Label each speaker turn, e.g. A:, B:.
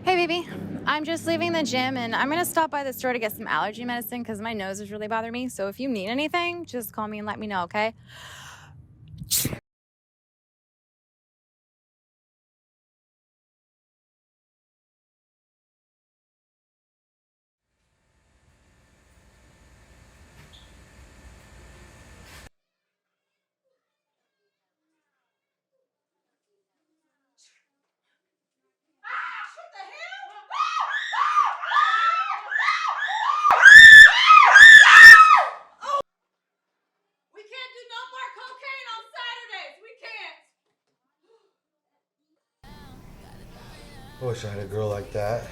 A: Hey, baby. I'm just leaving the gym and I'm going to stop by the store to get some allergy medicine because my nose is really bothering me. So if you need anything, just call me and let me know, okay?
B: We can't do no more cocaine on Saturdays. We can't.
C: I wish I had a girl like that.